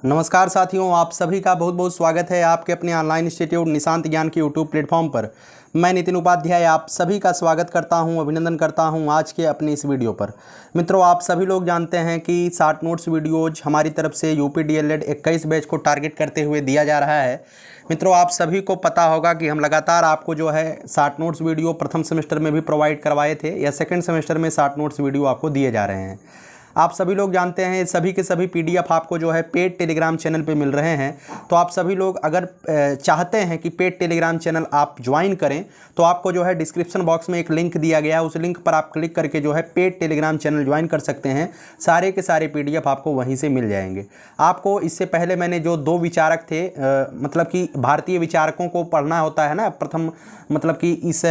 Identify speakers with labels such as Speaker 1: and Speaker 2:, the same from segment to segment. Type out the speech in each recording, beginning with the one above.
Speaker 1: नमस्कार साथियों, आप सभी का बहुत बहुत स्वागत है आपके अपने ऑनलाइन इंस्टीट्यूट निशांत ज्ञान के यूट्यूब प्लेटफॉर्म पर। मैं नितिन उपाध्याय आप सभी का स्वागत करता हूं, अभिनंदन करता हूं आज के अपनी इस वीडियो पर। मित्रों, आप सभी लोग जानते हैं कि शॉर्ट नोट्स वीडियोज हमारी तरफ से यूपी डीएलएड 21 बैच को टारगेट करते हुए दिया जा रहा है। मित्रों, आप सभी को पता होगा कि हम लगातार आपको जो है शॉर्ट नोट्स वीडियो प्रथम सेमेस्टर में भी प्रोवाइड करवाए थे या सेकेंड सेमेस्टर में शॉर्ट नोट्स वीडियो आपको दिए जा रहे हैं। आप सभी लोग जानते हैं सभी के सभी पीडीएफ आपको जो है पेड टेलीग्राम चैनल पे मिल रहे हैं। तो आप सभी लोग अगर चाहते हैं कि पेड टेलीग्राम चैनल आप ज्वाइन करें तो आपको जो है डिस्क्रिप्शन बॉक्स में एक लिंक दिया गया है, उस लिंक पर आप क्लिक करके जो है पेड टेलीग्राम चैनल ज्वाइन कर सकते हैं। सारे के सारे पीडीएफ आपको वहीं से मिल जाएंगे। आपको इससे पहले मैंने जो दो विचारक थे मतलब कि भारतीय विचारकों को पढ़ना होता है ना, प्रथम मतलब कि इस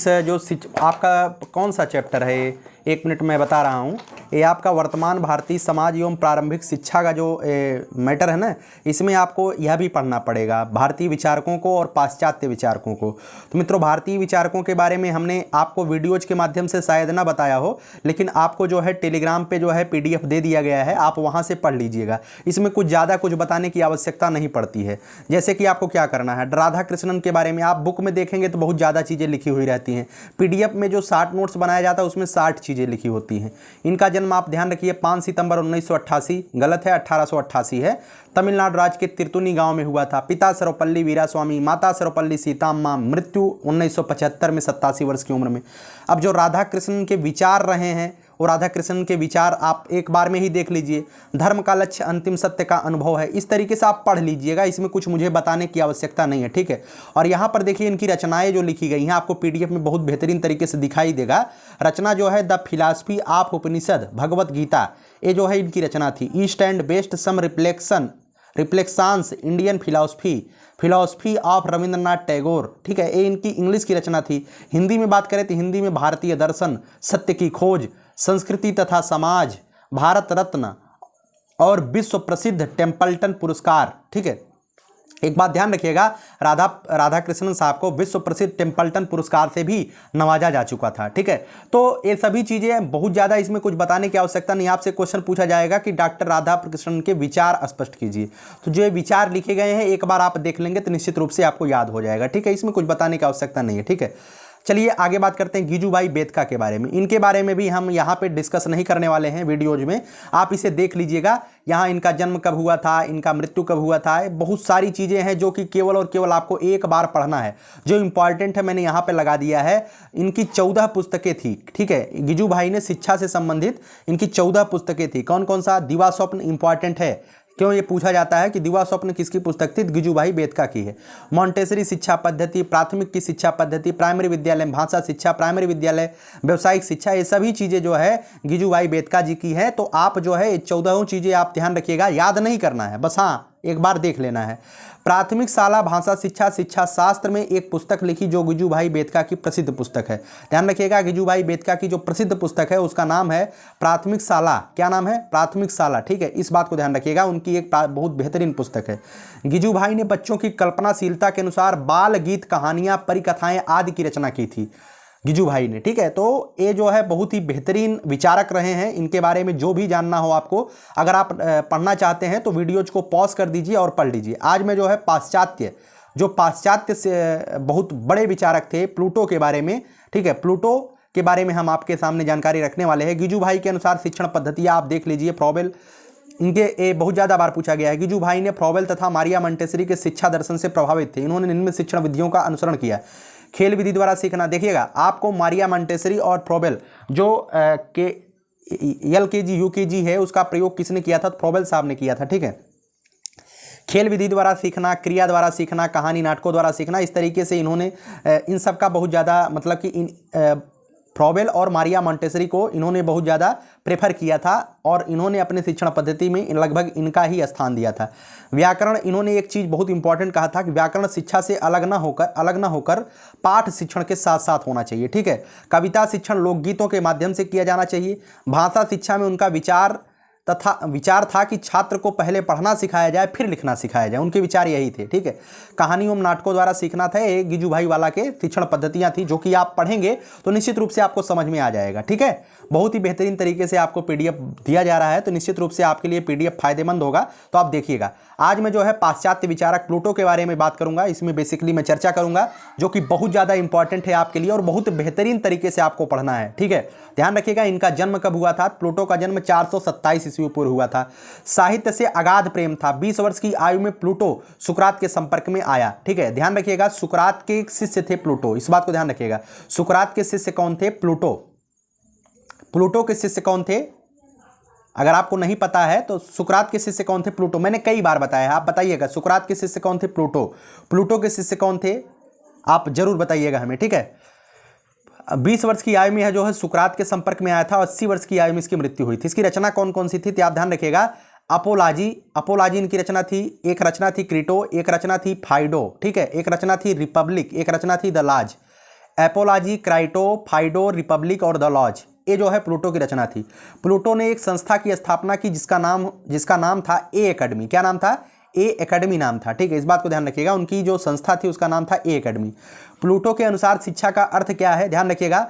Speaker 1: जो आपका कौन सा चैप्टर है, एक मिनट में बता रहा हूँ। ये आपका वर्तमान भारतीय समाज एवं प्रारंभिक शिक्षा का जो मैटर है ना, इसमें आपको यह भी पढ़ना पड़ेगा, भारतीय विचारकों को और पाश्चात्य विचारकों को। तो मित्रों, भारतीय विचारकों के बारे में हमने आपको वीडियोज के माध्यम से शायद ना बताया हो, लेकिन आपको जो है टेलीग्राम पे जो है पीडीएफ दे दिया गया है, आप वहाँ से पढ़ लीजिएगा। इसमें कुछ ज़्यादा कुछ बताने की आवश्यकता नहीं पड़ती है। जैसे कि आपको क्या करना है, राधा कृष्णन के बारे में आप बुक में देखेंगे तो बहुत ज़्यादा चीज़ें लिखी हुई रहती हैं। पीडीएफ में जो शॉर्ट नोट्स बनाया जाता है उसमें 60 चीज़ें लिखी होती हैं। इनका जन्म आप ध्यान रखिए 5 सितंबर 1988, गलत है 1888 है, तमिलनाडु राज्य के तिरुतनी गांव में हुआ था। पिता सर्वपल्ली वीरास्वामी, माता सर्वपल्ली सीताम्मा, मृत्यु 1975 में 87 वर्ष की उम्र में। अब जो राधा कृष्णन के विचार रहे हैं वो राधा कृष्णन के विचार आप एक बार में ही देख लीजिए। धर्म का लक्ष्य अंतिम सत्य का अनुभव है, इस तरीके से आप पढ़ लीजिएगा। इसमें कुछ मुझे बताने की आवश्यकता नहीं है, ठीक है। और यहाँ पर देखिए इनकी रचनाएं जो लिखी गई हैं आपको पीडीएफ में बहुत बेहतरीन तरीके से दिखाई देगा। रचना जो है the philosophy of Upanishad Bhagavad Gita, ये जो है इनकी रचना थी। East and best some reflections Indian philosophy of Rabindranath Tagore, ठीक है। ये इनकी इंग्लिश की रचना थी। हिंदी में बात करें तो हिंदी में भारतीय दर्शन, सत्य की खोज, संस्कृति तथा समाज, भारत रत्न और विश्व प्रसिद्ध टेम्पल्टन पुरस्कार, ठीक है। एक बात ध्यान रखिएगा, राधा कृष्णन साहब को विश्व प्रसिद्ध टेम्पल्टन पुरस्कार से भी नवाजा जा चुका था, ठीक है। तो ये सभी चीज़ें बहुत ज़्यादा इसमें कुछ बताने की आवश्यकता नहीं। आपसे क्वेश्चन पूछा जाएगा कि डॉक्टर राधा कृष्णन के विचार स्पष्ट कीजिए, तो जो विचार लिखे गए हैं एक बार आप देख लेंगे तो निश्चित रूप से आपको याद हो जाएगा, ठीक है। इसमें कुछ बताने की आवश्यकता नहीं है, ठीक है। चलिए आगे बात करते हैं गिजुभाई बेतका के बारे में। इनके बारे में भी हम यहाँ पे डिस्कस नहीं करने वाले हैं वीडियोज में, आप इसे देख लीजिएगा। यहाँ इनका जन्म कब हुआ था, इनका मृत्यु कब हुआ था, बहुत सारी चीज़ें हैं जो कि केवल और केवल आपको एक बार पढ़ना है। जो इंपॉर्टेंट है मैंने यहाँ पे लगा दिया है। इनकी 14 पुस्तकें थी, ठीक है। गिजुभाई ने शिक्षा से संबंधित इनकी 14 पुस्तकें थी। कौन कौन सा? दिवा स्वप्न इंपॉर्टेंट है, क्यों ये पूछा जाता है कि दिवा स्वप्न किसकी पुस्तक थी? गिजुभाई बेतका की है। मॉन्टेसरी शिक्षा पद्धति, प्राथमिक की शिक्षा पद्धति, प्राइमरी विद्यालय भाषा शिक्षा, प्राइमरी विद्यालय व्यावसायिक शिक्षा, ये सभी चीज़ें जो है गिजुभाई बेतका जी की है। तो आप जो है 14 चीज़ें आप ध्यान रखिएगा, याद नहीं करना है, बस हाँ एक बार देख लेना है। प्राथमिक शाला भाषा शिक्षा शिक्षा शास्त्र में एक पुस्तक लिखी जो गिजुभाई बेतका की प्रसिद्ध पुस्तक है। ध्यान रखिएगा, गिजुभाई बेतका की जो प्रसिद्ध पुस्तक है उसका नाम है प्राथमिक शाला। क्या नाम है? प्राथमिक शाला, ठीक है। इस बात को ध्यान रखिएगा, उनकी एक बहुत बेहतरीन पुस्तक है। गिजुभाई ने बच्चों की कल्पनाशीलता के अनुसार बाल गीत, कहानियां, परिकथाएं आदि की रचना की थी गिजुभाई ने, ठीक है। तो ये जो है बहुत ही बेहतरीन विचारक रहे हैं। इनके बारे में जो भी जानना हो आपको, अगर आप पढ़ना चाहते हैं तो वीडियोज को पॉज कर दीजिए और पढ़ लीजिए। आज मैं जो है पाश्चात्य से बहुत बड़े विचारक थे प्लूटो के बारे में, ठीक है। प्लूटो के बारे में हम आपके सामने जानकारी रखने वाले हैं। गिजुभाई के अनुसार शिक्षण पद्धतियाँ आप देख लीजिए। फ्रॉबेल, इनके बहुत ज़्यादा बार पूछा गया है। गिजुभाई ने फ्रॉबेल तथा मारिया मॉन्टेसरी के शिक्षा दर्शन से प्रभावित थे। इन्होंने निम्न शिक्षण विधियों का अनुसरण किया। खेल विधि द्वारा सीखना, देखिएगा आपको मारिया मॉन्टेसरी और फ्रॉबेल जो LKG UKG है उसका प्रयोग किसने किया था? फ्रॉबेल साहब ने किया था, ठीक है। खेल विधि द्वारा सीखना, क्रिया द्वारा सीखना, कहानी नाटकों द्वारा सीखना, इस तरीके से इन्होंने इन सब का बहुत ज़्यादा मतलब कि फ्रॉबेल और मारिया मॉन्टेसरी को इन्होंने बहुत ज़्यादा प्रेफर किया था और इन्होंने अपने शिक्षण पद्धति में लगभग इनका ही स्थान दिया था। व्याकरण, इन्होंने एक चीज़ बहुत इंपॉर्टेंट कहा था कि व्याकरण शिक्षा से अलग ना होकर पाठ शिक्षण के साथ साथ होना चाहिए, ठीक है। कविता शिक्षण लोकगीतों के माध्यम से किया जाना चाहिए। भाषा शिक्षा में उनका विचार था कि छात्र को पहले पढ़ना सिखाया जाए फिर लिखना सिखाया जाए। उनके विचार यही थे, ठीक है। कहानी एवं नाटकों द्वारा सीखना था, ये गिजुभाई वाला के शिक्षण पद्धतियां थी जो कि आप पढ़ेंगे तो निश्चित रूप से आपको समझ में आ जाएगा, ठीक है। बहुत ही बेहतरीन तरीके से आपको पीडीएफ दिया जा रहा है, तो निश्चित रूप से आपके लिए पीडीएफ फायदेमंद होगा। तो आप देखिएगा, आज मैं जो है पाश्चात्य विचारक प्लूटो के बारे में बात करूंगा। इसमें बेसिकली मैं चर्चा करूंगा, जो कि बहुत ज़्यादा इंपॉर्टेंट है आपके लिए और बहुत बेहतरीन तरीके से आपको पढ़ना है, ठीक है। ध्यान रखिएगा, इनका जन्म कब हुआ था? प्लूटो का जन्म 427 ईस्वी पूर्व हुआ था। साहित्य से अगाध प्रेम था। 20 वर्ष की आयु में प्लूटो सुकरात के संपर्क में आया, ठीक है। ध्यान रखिएगा, सुकरात के शिष्य थे प्लूटो, इस बात को ध्यान रखिएगा। सुकरात के शिष्य कौन थे? प्लूटो। प्लूटो के शिष्य कौन थे? अगर आपको नहीं पता है तो सुकरात के शिष्य कौन थे? प्लूटो। मैंने कई बार बताया है, आप बताइएगा सुकरात के शिष्य कौन थे? प्लूटो। प्लूटो के शिष्य कौन थे? आप जरूर बताइएगा हमें, ठीक है। 20 वर्ष की आयु में है जो है सुकरात के संपर्क में आया था। 80 वर्ष की आयु में इसकी मृत्यु हुई थी। इसकी रचना कौन कौन सी थी? तो आप ध्यान रखिएगा, अपोलॉजी इनकी रचना थी। एक रचना थी क्रीटो, एक रचना थी फाइडो, ठीक है। एक रचना थी रिपब्लिक, एक रचना थी the Laws. Apology, Crito, Phaedo, Republic और द लॉज, ये जो है प्लूटो की रचना थी। प्लूटो ने एक संस्था की स्थापना की जिसका नाम था ए एकेडमी। क्या नाम था? ए एकेडमी नाम था, ठीक है। इस बात को ध्यान रखिएगा, उनकी जो संस्था थी उसका नाम था ए एकेडमी। प्लूटो के अनुसार शिक्षा का अर्थ क्या है? ध्यान रखिएगा,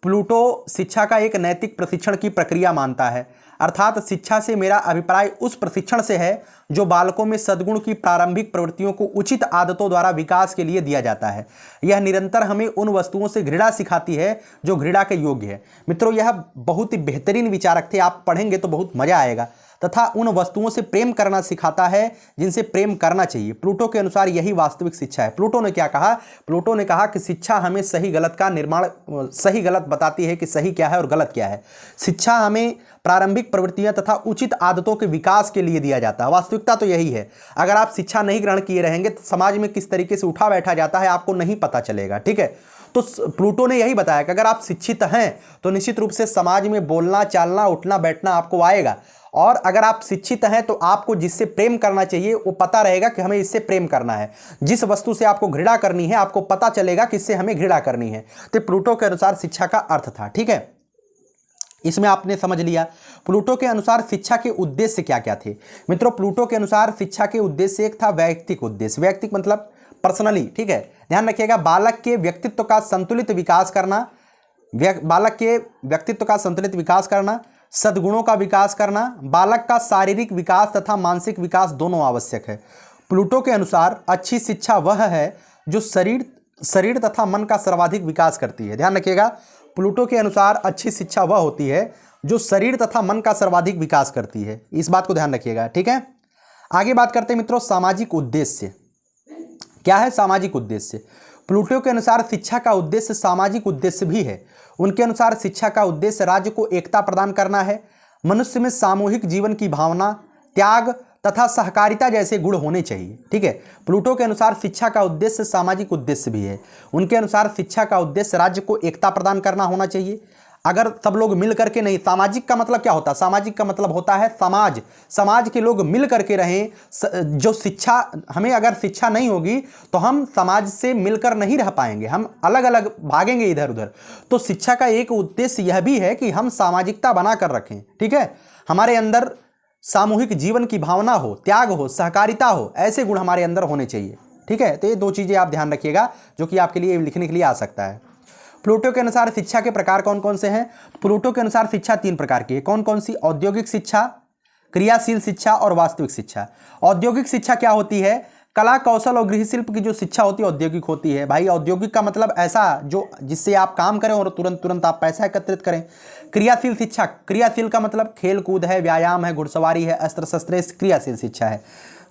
Speaker 1: प्लूटो शिक्षा का एक नैतिक प्रशिक्षण की प्रक्रिया मानता है। अर्थात शिक्षा से मेरा अभिप्राय उस प्रशिक्षण से है जो बालकों में सद्गुण की प्रारंभिक प्रवृत्तियों को उचित आदतों द्वारा विकास के लिए दिया जाता है। यह निरंतर हमें उन वस्तुओं से घृणा सिखाती है जो घृणा के योग्य है। मित्रों, यह बहुत ही बेहतरीन विचारक थे, आप पढ़ेंगे तो बहुत मजा आएगा। तथा उन वस्तुओं से प्रेम करना सिखाता है जिनसे प्रेम करना चाहिए। प्लूटो के अनुसार यही वास्तविक शिक्षा है। प्लूटो ने क्या कहा? प्लूटो ने कहा कि शिक्षा हमें सही गलत का निर्माण, सही गलत बताती है कि सही क्या है और गलत क्या है। शिक्षा हमें प्रारंभिक प्रवृत्तियां तथा उचित आदतों के विकास के लिए दिया जाता है। वास्तविकता तो यही है। अगर आप शिक्षा नहीं ग्रहण किए रहेंगे तो समाज में किस तरीके से उठा बैठा जाता है आपको नहीं पता चलेगा, ठीक है। तो प्लूटो ने यही बताया कि अगर आप शिक्षित हैं तो निश्चित रूप से समाज में बोलना, चालना, उठना बैठना आपको आएगा। और अगर आप शिक्षित हैं तो आपको जिससे प्रेम करना चाहिए वो पता रहेगा कि हमें इससे प्रेम करना है। जिस वस्तु से आपको घृणा करनी है आपको पता चलेगा कि इससे हमें घृणा करनी है। तो प्लूटो के अनुसार शिक्षा का अर्थ था, ठीक है। इसमें आपने समझ लिया। प्लूटो के अनुसार शिक्षा के उद्देश्य क्या क्या थे? मित्रों, प्लूटो के अनुसार शिक्षा के उद्देश्य एक था वैयक्तिक उद्देश्य। वैयक्तिक मतलब पर्सनली, ठीक है। ध्यान रखिएगा, बालक के व्यक्तित्व का संतुलित विकास करना, बालक के व्यक्तित्व का संतुलित विकास करना, सद्गुणों का विकास करना, बालक का शारीरिक विकास तथा मानसिक विकास दोनों आवश्यक है। प्लूटो के अनुसार अच्छी शिक्षा वह है जो शरीर तथा मन का सर्वाधिक विकास करती है। ध्यान रखिएगा, प्लूटो के अनुसार अच्छी शिक्षा वह होती है जो शरीर तथा मन का सर्वाधिक विकास करती है। इस बात को ध्यान रखिएगा, ठीक है। आगे बात करते हैं मित्रों, सामाजिक उद्देश्य क्या है? सामाजिक उद्देश्य प्लूटो के अनुसार शिक्षा का उद्देश्य सामाजिक उद्देश्य भी है। उनके अनुसार शिक्षा का उद्देश्य राज्य को एकता प्रदान करना है। मनुष्य में सामूहिक जीवन की भावना, त्याग तथा सहकारिता जैसे गुण होने चाहिए, ठीक है। प्लूटो के अनुसार शिक्षा का उद्देश्य सामाजिक उद्देश्य भी है। उनके अनुसार शिक्षा का उद्देश्य राज्य को एकता प्रदान करना होना चाहिए। अगर सब लोग मिल करके नहीं, सामाजिक का मतलब क्या होता है? सामाजिक का मतलब होता है समाज, समाज के लोग मिल करके रहें। जो शिक्षा, हमें अगर शिक्षा नहीं होगी तो हम समाज से मिलकर नहीं रह पाएंगे, हम अलग अलग भागेंगे इधर उधर। तो शिक्षा का एक उद्देश्य यह भी है कि हम सामाजिकता बना कर रखें, ठीक है। हमारे अंदर सामूहिक जीवन की भावना हो, त्याग हो, सहकारिता हो, ऐसे गुण हमारे अंदर होने चाहिए, ठीक है। तो ये दो चीज़ें आप ध्यान रखिएगा जो कि आपके लिए लिखने के लिए आ सकता है। प्लूटो के अनुसार शिक्षा के प्रकार कौन कौन से हैं? प्लूटो के अनुसार शिक्षा 3 प्रकार की है। कौन कौन सी? औद्योगिक शिक्षा, क्रियाशील शिक्षा और वास्तविक शिक्षा। औद्योगिक शिक्षा क्या होती है? कला, कौशल और गृह शिल्प की जो शिक्षा होती है औद्योगिक होती है। भाई, औद्योगिक का मतलब ऐसा जो जिससे आप काम करें और तुरंत आप पैसा एकत्रित करें। क्रियाशील शिक्षा, क्रियाशील का मतलब खेल कूद है, व्यायाम है, घुड़सवारी है, अस्त्र शस्त्र, क्रियाशील शिक्षा है।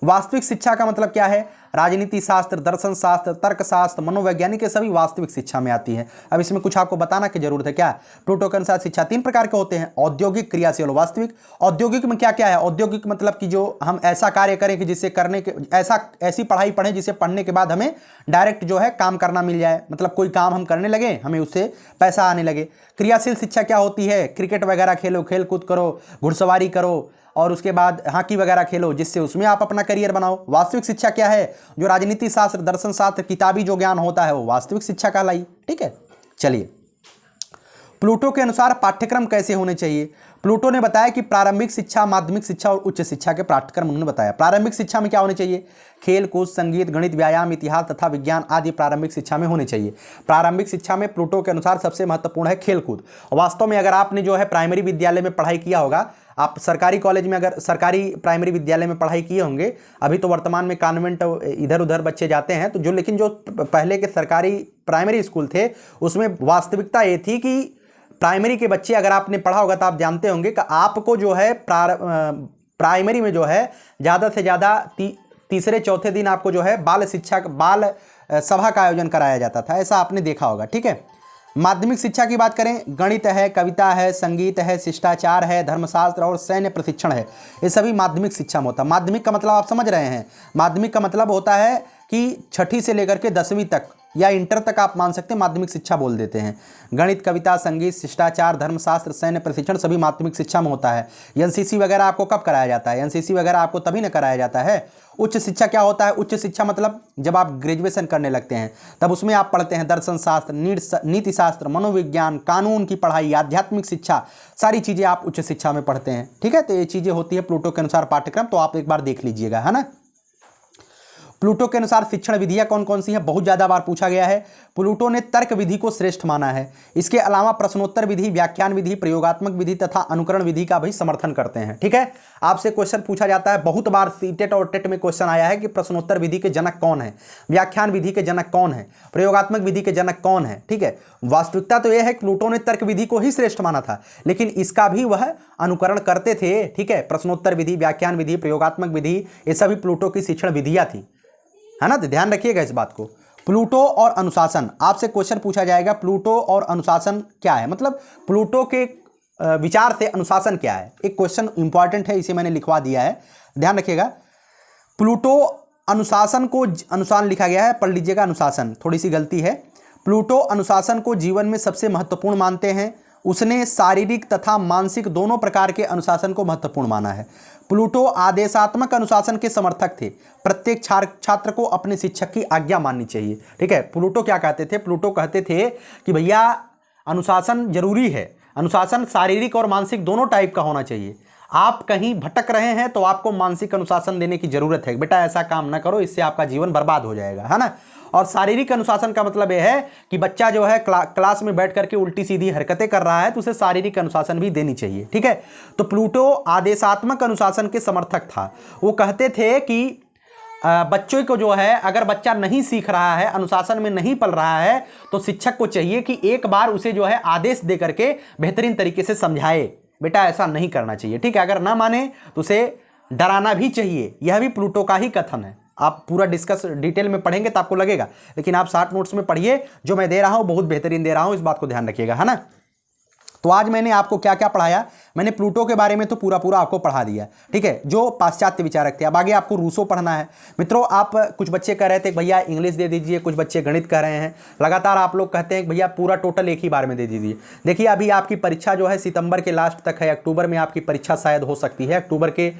Speaker 1: वास्तविक शिक्षा का मतलब क्या है? राजनीति शास्त्र, दर्शन शास्त्र, तर्कशास्त्र, मनोवैज्ञानिक, ये सभी वास्तविक शिक्षा में आती है। अब इसमें कुछ आपको बताना की जरूरत है क्या? प्लूटो के अनुसार शिक्षा 3 प्रकार के होते हैं, औद्योगिक, क्रियाशील और वास्तविक। औद्योगिक में क्या क्या है? औद्योगिक मतलब कि जो हम ऐसा कार्य करें कि जिससे करने के ऐसी पढ़ाई पढ़ें जिसे पढ़ने के बाद हमें डायरेक्ट जो है काम करना मिल जाए, मतलब कोई काम हम करने लगे हमें उससे पैसा आने लगे। क्रियाशील शिक्षा क्या होती है? क्रिकेट वगैरह खेलो, खेल कूद करो, घुड़सवारी करो और उसके बाद हॉकी वगैरह खेलो जिससे उसमें आप अपना करियर बनाओ। वास्तविक शिक्षा क्या है? जो राजनीति शास्त्र, दर्शन शास्त्र, किताबी जो ज्ञान होता है वो वास्तविक शिक्षा कहलाई, ठीक है। चलिए, प्लूटो के अनुसार पाठ्यक्रम कैसे होने चाहिए? प्लूटो ने बताया कि प्रारंभिक शिक्षा, माध्यमिक शिक्षा और उच्च शिक्षा के पाठ्यक्रम उन्होंने बताया। प्रारंभिक शिक्षा में क्या होने चाहिए? खेल कूद, संगीत, गणित, व्यायाम, इतिहास तथा विज्ञान आदि प्रारंभिक शिक्षा में होने चाहिए। प्रारंभिक शिक्षा में प्लूटो के अनुसार सबसे महत्वपूर्ण है खेल कूद। वास्तव में अगर आपने जो है प्राइमरी विद्यालय में पढ़ाई किया होगा, आप सरकारी कॉलेज में, अगर सरकारी प्राइमरी विद्यालय में पढ़ाई किए होंगे, अभी तो वर्तमान में कॉन्वेंट इधर उधर बच्चे जाते हैं, तो लेकिन जो पहले के सरकारी प्राइमरी स्कूल थे उसमें वास्तविकता ये थी कि प्राइमरी के बच्चे, अगर आपने पढ़ा होगा तो आप जानते होंगे कि आपको जो है प्राइमरी में जो है ज़्यादा से ज़्यादा तीसरे चौथे दिन आपको जो है बाल सभा का आयोजन कराया जाता था, ऐसा आपने देखा होगा। ठीक है। माध्यमिक शिक्षा की बात करें, गणित है, कविता है, संगीत है, शिष्टाचार है, धर्मशास्त्र और सैन्य प्रशिक्षण है, ये सभी माध्यमिक शिक्षा में होता है। माध्यमिक का मतलब आप समझ रहे हैं, माध्यमिक का मतलब होता है कि छठी से लेकर के 10वीं तक या इंटर तक आप मान सकते हैं, माध्यमिक शिक्षा बोल देते हैं। गणित, कविता, संगीत, शिष्टाचार, धर्मशास्त्र, सैन्य प्रशिक्षण सभी माध्यमिक शिक्षा में होता है। एनसीसी वगैरह आपको कब कराया जाता है? एनसीसी वगैरह आपको तभी न कराया जाता है। उच्च शिक्षा क्या होता है? उच्च शिक्षा मतलब जब आप ग्रेजुएशन करने लगते हैं तब उसमें आप पढ़ते हैं दर्शन शास्त्र, नीति शास्त्र, मनोविज्ञान, कानून की पढ़ाई, आध्यात्मिक शिक्षा, सारी चीज़ें आप उच्च शिक्षा में पढ़ते हैं। ठीक है। तो ये चीज़ें होती है प्लूटो के अनुसार पाठ्यक्रम, तो आप एक बार देख लीजिएगा, है ना। प्लूटो के अनुसार शिक्षण विधियां कौन कौन सी हैं? बहुत ज़्यादा बार पूछा गया है। प्लूटो ने तर्क विधि को श्रेष्ठ माना है। इसके अलावा प्रश्नोत्तर विधि, व्याख्यान विधि, प्रयोगात्मक विधि तथा अनुकरण विधि का भी समर्थन करते हैं। ठीक है। आपसे क्वेश्चन पूछा जाता है, बहुत बार सीटेट और टेट में क्वेश्चन आया है कि प्रश्नोत्तर विधि के जनक कौन है, व्याख्यान विधि के जनक कौन है, प्रयोगात्मक विधि के जनक कौन है। ठीक है। वास्तविकता तो यह है कि प्लूटो ने तर्क विधि को ही श्रेष्ठ माना था, लेकिन इसका भी वह अनुकरण करते थे। ठीक है। प्रश्नोत्तर विधि, व्याख्यान विधि, प्रयोगात्मक विधि, ये सभी प्लूटो की शिक्षण विधियां थी, है ना। तो ध्यान रखिएगा इस बात को। प्लूटो और अनुशासन, आपसे क्वेश्चन पूछा जाएगा, प्लूटो और अनुशासन क्या है, मतलब प्लूटो के विचार से अनुशासन क्या है। एक क्वेश्चन इंपॉर्टेंट है, इसे मैंने लिखवा दिया है, ध्यान रखिएगा। प्लूटो अनुशासन को, अनुशासन लिखा गया है, पढ़ लीजिएगा अनुशासन, थोड़ी सी गलती है। प्लूटो अनुशासन को जीवन में सबसे महत्वपूर्ण मानते हैं। उसने शारीरिक तथा मानसिक दोनों प्रकार के अनुशासन को महत्वपूर्ण माना है। प्लूटो आदेशात्मक अनुशासन के समर्थक थे। प्रत्येक छात्र को अपने शिक्षक की आज्ञा माननी चाहिए। ठीक है। प्लूटो क्या कहते थे? प्लूटो कहते थे कि भैया अनुशासन जरूरी है, अनुशासन शारीरिक और मानसिक दोनों टाइप का होना चाहिए। आप कहीं भटक रहे हैं तो आपको मानसिक अनुशासन देने की जरूरत है, बेटा ऐसा काम ना करो, इससे आपका जीवन बर्बाद हो जाएगा, है ना। और शारीरिक अनुशासन का मतलब यह है कि बच्चा जो है क्लास में बैठ करके उल्टी सीधी हरकतें कर रहा है तो उसे शारीरिक अनुशासन भी देनी चाहिए। ठीक है। तो प्लूटो आदेशात्मक अनुशासन के समर्थक था। वो कहते थे कि बच्चों को जो है, अगर बच्चा नहीं सीख रहा है, अनुशासन में नहीं पल रहा है, तो शिक्षक को चाहिए कि एक बार उसे जो है आदेश दे करके बेहतरीन तरीके से समझाए, बेटा ऐसा नहीं करना चाहिए। ठीक है। अगर ना माने तो उसे डराना भी चाहिए। यह भी प्लूटो का ही कथन है। आप पूरा डिस्कस डिटेल में पढ़ेंगे तो आपको लगेगा, लेकिन आप शॉर्ट नोट्स में पढ़िए, जो मैं दे रहा हूं बहुत बेहतरीन दे रहा हूं, इस बात को ध्यान रखिएगा, है ना। तो आज मैंने आपको क्या क्या पढ़ाया, मैंने प्लूटो के बारे में तो पूरा पूरा आपको पढ़ा दिया। ठीक है, जो पाश्चात्य विचारक थे। अब आगे आपको रूसो पढ़ना है। मित्रों, आप कुछ बच्चे कह रहे थे भैया इंग्लिश दे दीजिए, कुछ बच्चे गणित कह रहे हैं, लगातार आप लोग कहते हैं भैया पूरा टोटल एक ही बार में दे दीजिए। देखिए अभी आपकी परीक्षा जो है सितंबर के लास्ट तक है, अक्टूबर में आपकी परीक्षा शायद हो सकती है, अक्टूबर के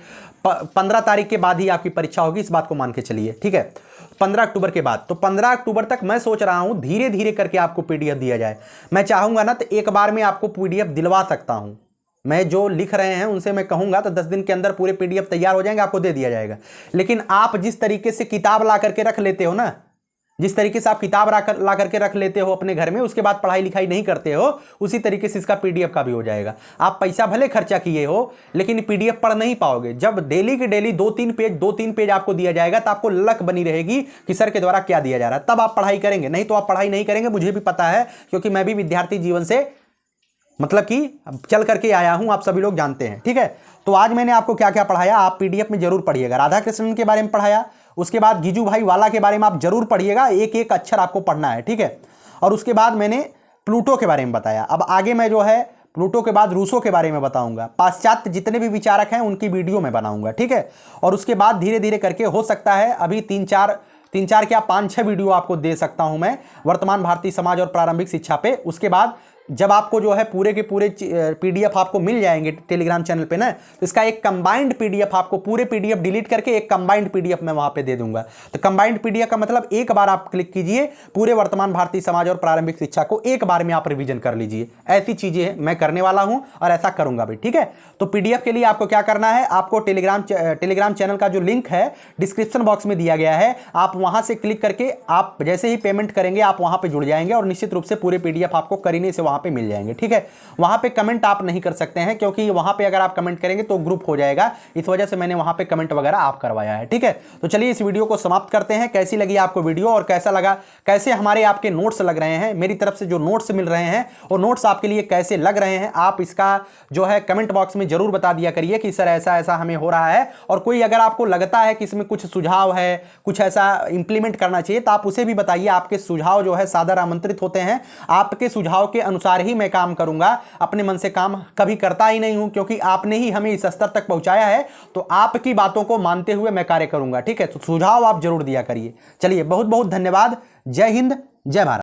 Speaker 1: 15 तारीख के बाद ही आपकी परीक्षा होगी, इस बात को मान के चलिए। ठीक है, 15 अक्टूबर के बाद, तो 15 अक्टूबर तक मैं सोच रहा हूं धीरे धीरे करके आपको पीडीएफ दिया जाए। मैं चाहूंगा ना तो एक बार में आपको पीडीएफ दिलवा सकता हूं। मैं जो लिख रहे हैं उनसे मैं कहूंगा तो 10 दिन के अंदर पूरे पीडीएफ तैयार हो जाएंगे, आपको दे दिया जाएगा। लेकिन आप जिस तरीके से किताब ला करके रख लेते हो ना, जिस तरीके से आप किताब ला करके रख लेते हो अपने घर में, उसके बाद पढ़ाई लिखाई नहीं करते हो, उसी तरीके से इसका पीडीएफ का भी हो जाएगा। आप पैसा भले खर्चा किए हो लेकिन पीडीएफ पढ़ नहीं पाओगे। जब डेली के डेली 2-3 पेज आपको दिया जाएगा तो आपको लक बनी रहेगी कि सर के द्वारा क्या दिया जा रहा है, तब आप पढ़ाई करेंगे। नहीं तो आप पढ़ाई नहीं करेंगे, मुझे भी पता है, क्योंकि मैं भी विद्यार्थी जीवन से मतलब कि चल करके आया हूं, आप सभी लोग जानते हैं। ठीक है, तो आज मैंने आपको क्या क्या पढ़ाया आप पीडीएफ में जरूर पढ़िएगा। राधा कृष्णन के बारे में पढ़ाया, उसके बाद गिजू भाई वाला के बारे में आप जरूर पढ़िएगा, एक एक अक्षर आपको पढ़ना है। ठीक है, और उसके बाद मैंने प्लूटो के बारे में बताया। अब आगे मैं जो है प्लूटो के बाद रूसो के बारे में बताऊंगा, पाश्चात्य जितने भी विचारक हैं उनकी वीडियो में बनाऊंगा। ठीक है, और उसके बाद धीरे धीरे करके हो सकता है अभी 3-4 क्या 5-6 वीडियो आपको दे सकता हूं मैं वर्तमान भारतीय समाज और प्रारंभिक शिक्षा पे। उसके बाद जब आपको जो है पूरे के पूरे PDF आपको मिल जाएंगे टेलीग्राम चैनल पे ना, तो इसका एक कंबाइंड PDF आपको, पूरे PDF डिलीट करके एक कंबाइंड PDF मैं वहां पे दे दूंगा। तो कंबाइंड PDF का मतलब एक बार आप क्लिक कीजिए, पूरे वर्तमान भारतीय समाज और प्रारंभिक शिक्षा को एक बार में आप रिवीजन कर लीजिए। ऐसी चीजें मैं करने वाला हूं और ऐसा करूंगा भी, ठीक है। तो PDF के लिए आपको क्या करना है, आपको टेलीग्राम चैनल का जो लिंक है डिस्क्रिप्शन बॉक्स में दिया गया है, आप वहां से क्लिक करके आप जैसे ही पेमेंट करेंगे आप वहां पे जुड़ जाएंगे और निश्चित रूप से पूरे PDF आपको करीने से वहां पे मिल जाएंगे, ठीक है। वहां पे कमेंट आप नहीं कर सकते हैं, क्योंकि वहां पे अगर आप कमेंट करेंगे तो ग्रुप हो जाएगा, इस वजह से मैंने वहां पे कमेंट वगैरह आप करवाया है, ठीक है। तो चलिए इस वीडियो को समाप्त करते हैं। कैसी लगी आपको वीडियो और कैसा लगा, कैसे हमारे आपके नोट्स लग रहे हैं, मेरी तरफ से जो नोट्स मिल रहे हैं वो नोट्स आपके लिए कैसे लग रहे हैं, आप इसका जो है कमेंट बॉक्स में जरूर बता दिया करिए कि सर ऐसा ऐसा हमें हो रहा है। और कोई अगर आपको लगता है कि इसमें कुछ सुझाव है, कुछ ऐसा इंप्लीमेंट करना चाहिए, तो आप उसे भी बताइए। आपके सुझाव जो है सादर आमंत्रित होते हैं, आपके सुझाव के अनुसार ही मैं काम करूंगा। अपने मन से काम कभी करता ही नहीं हूं, क्योंकि आपने ही हमें इस स्तर तक पहुंचाया है, तो आपकी बातों को मानते हुए मैं कार्य करूंगा, ठीक है। तो सुझाव आप जरूर दिया करिए। चलिए बहुत बहुत धन्यवाद। जय हिंद, जय भारत।